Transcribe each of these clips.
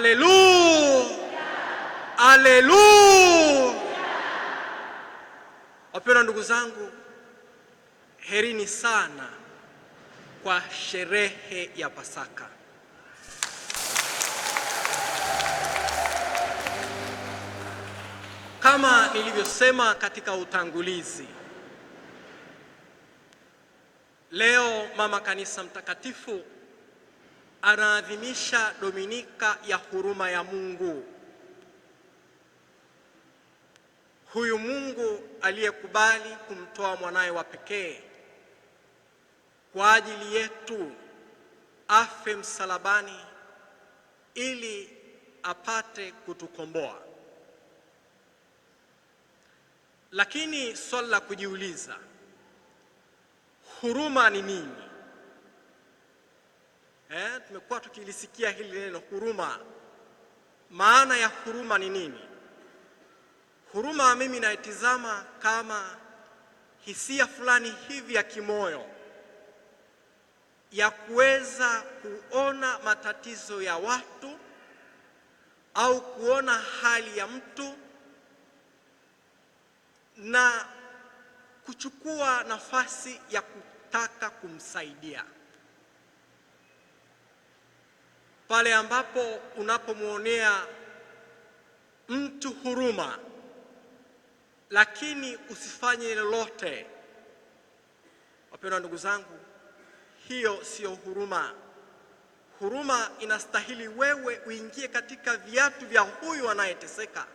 Haleluya! Haleluya! Wapendwa ndugu zangu, herini sana kwa sherehe ya Pasaka. Kama nilivyosema katika utangulizi, leo Mama Kanisa Mtakatifu anaadhimisha Dominika ya huruma ya Mungu. Huyu Mungu aliyekubali kumtoa mwanaye wa pekee kwa ajili yetu afe msalabani ili apate kutukomboa. Lakini swali la kujiuliza, huruma ni nini? Tumekuwa tukilisikia hili neno huruma. Maana ya huruma ni nini? Huruma mimi naitizama kama hisia fulani hivi ya kimoyo ya kuweza kuona matatizo ya watu au kuona hali ya mtu na kuchukua nafasi ya kutaka kumsaidia. Pale ambapo unapomwonea mtu huruma lakini usifanye lolote, wapendwa ndugu zangu, hiyo sio huruma. Huruma inastahili wewe uingie katika viatu vya huyu anayeteseka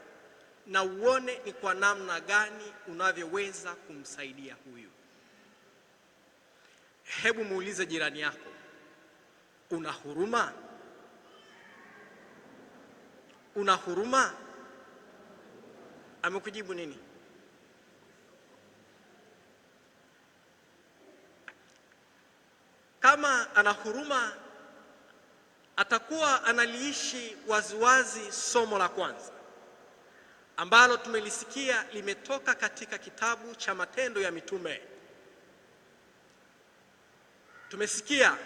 na uone ni kwa namna gani unavyoweza kumsaidia huyu. Hebu muulize jirani yako, una huruma? Una huruma? Amekujibu nini? Kama ana huruma, atakuwa analiishi waziwazi somo la kwanza ambalo tumelisikia limetoka katika kitabu cha Matendo ya Mitume. Tumesikia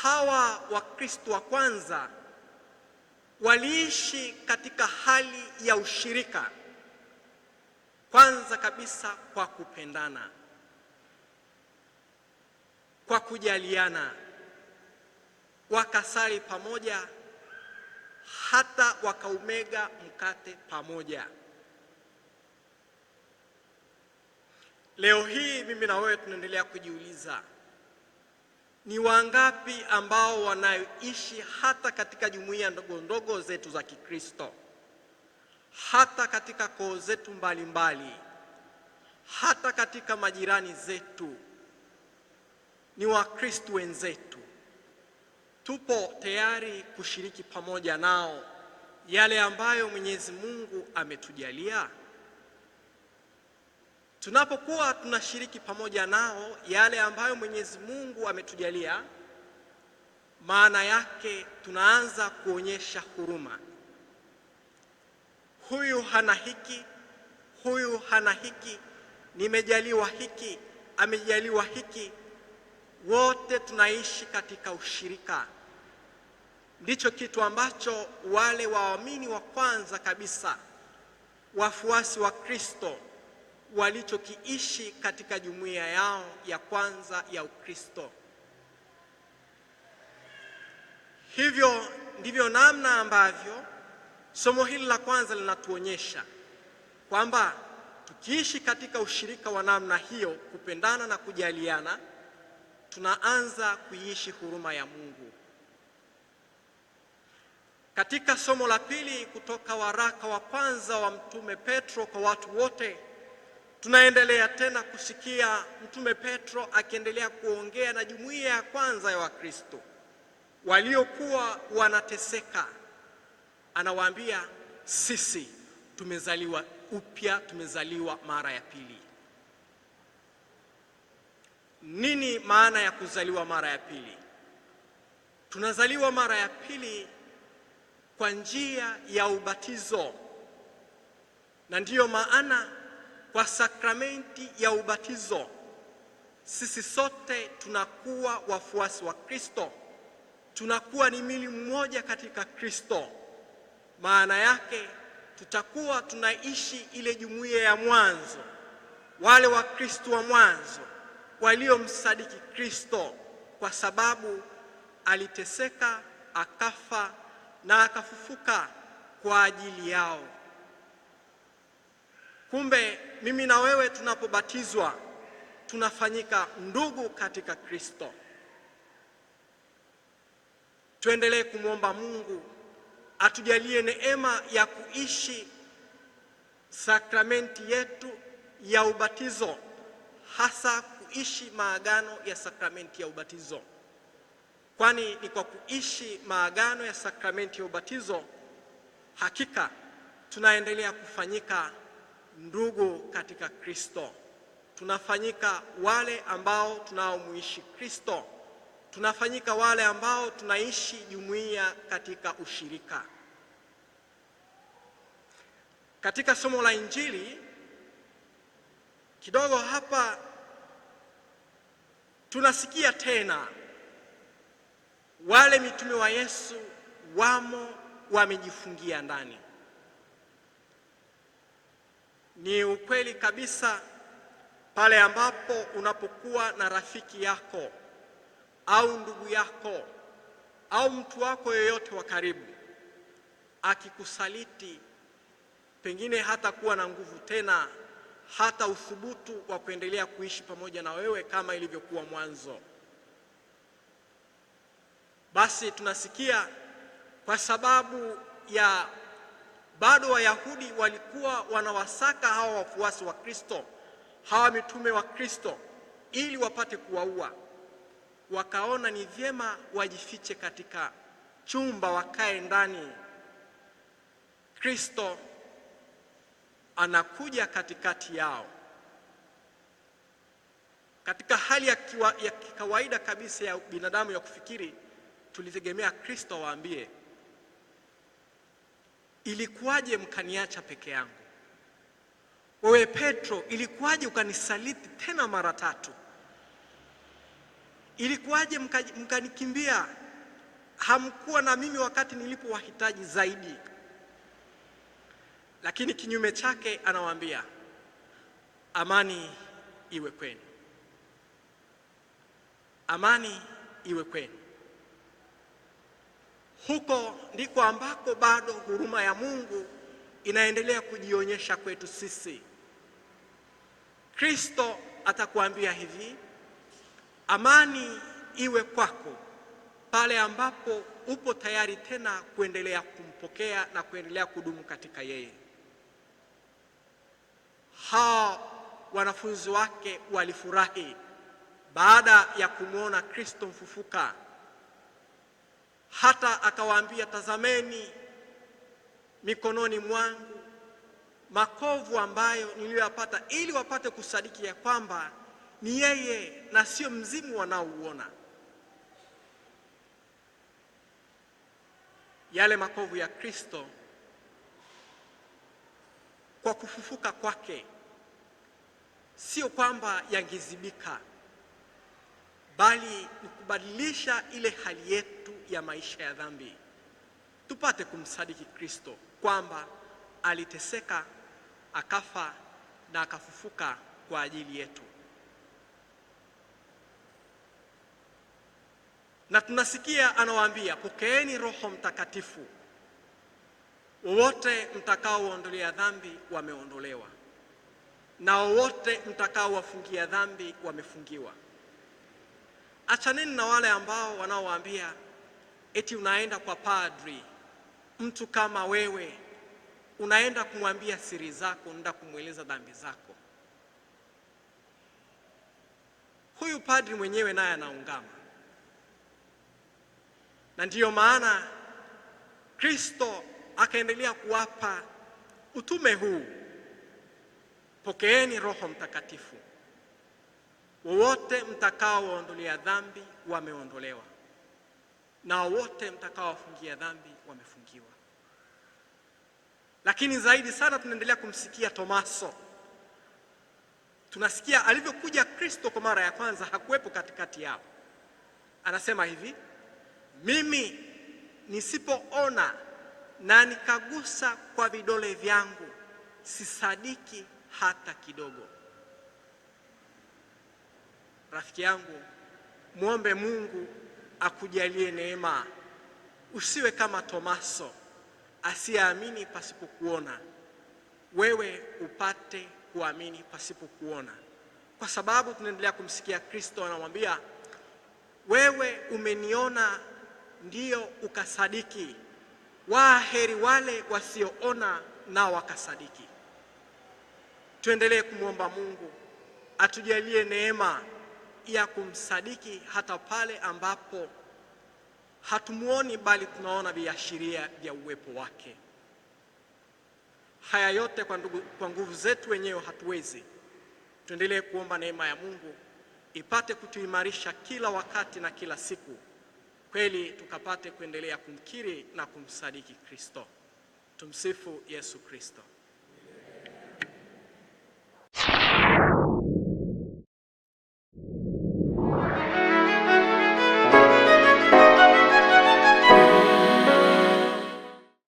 hawa Wakristo wa kwanza waliishi katika hali ya ushirika, kwanza kabisa kwa kupendana, kwa kujaliana, wakasali pamoja, hata wakaumega mkate pamoja. Leo hii mimi na wewe tunaendelea kujiuliza, ni wangapi ambao wanaishi hata katika jumuiya ndogo ndogo zetu za Kikristo, hata katika koo zetu mbalimbali, hata katika majirani zetu, ni Wakristo wenzetu, tupo tayari kushiriki pamoja nao yale ambayo Mwenyezi Mungu ametujalia? Tunapokuwa tunashiriki pamoja nao yale ambayo Mwenyezi Mungu ametujalia, maana yake tunaanza kuonyesha huruma. Huyu hana hiki, huyu hana hiki, nimejaliwa hiki, amejaliwa hiki. Wote tunaishi katika ushirika. Ndicho kitu ambacho wale waamini wa kwanza kabisa, wafuasi wa Kristo, walichokiishi katika jumuiya yao ya kwanza ya Ukristo. Hivyo ndivyo namna ambavyo somo hili la kwanza linatuonyesha kwamba tukiishi katika ushirika wa namna hiyo, kupendana na kujaliana, tunaanza kuishi huruma ya Mungu. Katika somo la pili kutoka waraka wa kwanza wa Mtume Petro kwa watu wote, tunaendelea tena kusikia Mtume Petro akiendelea kuongea na jumuiya ya kwanza ya Wakristo waliokuwa wanateseka. Anawaambia, sisi tumezaliwa upya, tumezaliwa mara ya pili. Nini maana ya kuzaliwa mara ya pili? Tunazaliwa mara ya pili kwa njia ya ubatizo, na ndiyo maana kwa sakramenti ya ubatizo sisi sote tunakuwa wafuasi wa Kristo tunakuwa ni mwili mmoja katika Kristo. Maana yake tutakuwa tunaishi ile jumuiya ya mwanzo, wale wa Kristo wa mwanzo waliomsadiki Kristo, kwa sababu aliteseka, akafa na akafufuka kwa ajili yao. Kumbe mimi na wewe tunapobatizwa tunafanyika ndugu katika Kristo. Tuendelee kumwomba Mungu atujalie neema ya kuishi sakramenti yetu ya ubatizo, hasa kuishi maagano ya sakramenti ya ubatizo, kwani ni kwa kuishi maagano ya sakramenti ya ubatizo hakika tunaendelea kufanyika ndugu katika Kristo. Tunafanyika wale ambao tunaomuishi Kristo, tunafanyika wale ambao tunaishi jumuiya katika ushirika. Katika somo la Injili kidogo hapa tunasikia tena wale mitume wa Yesu wamejifungia ndani. Ni ukweli kabisa, pale ambapo unapokuwa na rafiki yako au ndugu yako au mtu wako yeyote wa karibu akikusaliti, pengine hata kuwa na nguvu tena, hata uthubutu wa kuendelea kuishi pamoja na wewe kama ilivyokuwa mwanzo. Basi tunasikia kwa sababu ya bado Wayahudi walikuwa wanawasaka hawa wafuasi wa Kristo, hawa mitume wa Kristo, ili wapate kuwaua. Wakaona ni vyema wajifiche katika chumba, wakae ndani. Kristo anakuja katikati yao katika hali ya kawaida kabisa ya binadamu ya kufikiri. Tulitegemea Kristo waambie, ilikuwaje mkaniacha peke yangu? Wewe Petro, ilikuwaje ukanisaliti tena mara 3? Ilikuwaje mkanikimbia? Hamkuwa na mimi wakati nilipowahitaji zaidi. Lakini kinyume chake anawaambia, amani iwe kwenu, amani iwe kwenu. Huko ndiko ambako bado huruma ya Mungu inaendelea kujionyesha kwetu sisi. Kristo atakuambia hivi, amani iwe kwako, pale ambapo upo tayari tena kuendelea kumpokea na kuendelea kudumu katika yeye. Wanafunzi wake walifurahi baada ya kumwona Kristo mfufuka, hata akawaambia, tazameni mikononi mwangu makovu ambayo niliyoyapata, ili wapate kusadiki ya kwamba ni yeye na sio mzimu wanaouona. Yale makovu ya Kristo kwa kufufuka kwake sio kwamba yangezibika, bali ni kubadilisha ile hali yetu ya maisha ya dhambi, tupate kumsadiki Kristo kwamba aliteseka, akafa na akafufuka kwa ajili yetu. Na tunasikia anawaambia, pokeeni Roho Mtakatifu. Wowote mtakaoondolea dhambi wameondolewa, na wowote mtakaowafungia dhambi wamefungiwa. Achaneni na wale ambao wanaowaambia eti unaenda kwa padri, mtu kama wewe, unaenda kumwambia siri zako, unaenda kumweleza dhambi zako. Huyu padri mwenyewe naye anaungama. Na ndiyo maana Kristo akaendelea kuwapa utume huu, pokeeni Roho Mtakatifu. Wowote mtakaoondolea dhambi wameondolewa, na wote mtakaowafungia dhambi wamefungiwa. Lakini zaidi sana tunaendelea kumsikia Tomaso. Tunasikia alivyokuja Kristo kwa mara ya kwanza, hakuwepo katikati yao. Anasema hivi, mimi nisipoona na nikagusa kwa vidole vyangu, sisadiki hata kidogo. Rafiki yangu, muombe Mungu akujalie neema. Usiwe kama Tomaso asiyeamini pasipokuona, wewe upate kuamini pasipokuona. Kwa sababu tunaendelea kumsikia Kristo anamwambia, wewe umeniona ndio ukasadiki, waheri wale wasioona nao wakasadiki. Tuendelee kumwomba Mungu atujalie neema ya kumsadiki hata pale ambapo hatumuoni bali tunaona viashiria vya uwepo wake. Haya yote kwa nguvu zetu wenyewe hatuwezi. Tuendelee kuomba neema ya Mungu ipate kutuimarisha kila wakati na kila siku, kweli tukapate kuendelea kumkiri na kumsadiki Kristo. Tumsifu Yesu Kristo.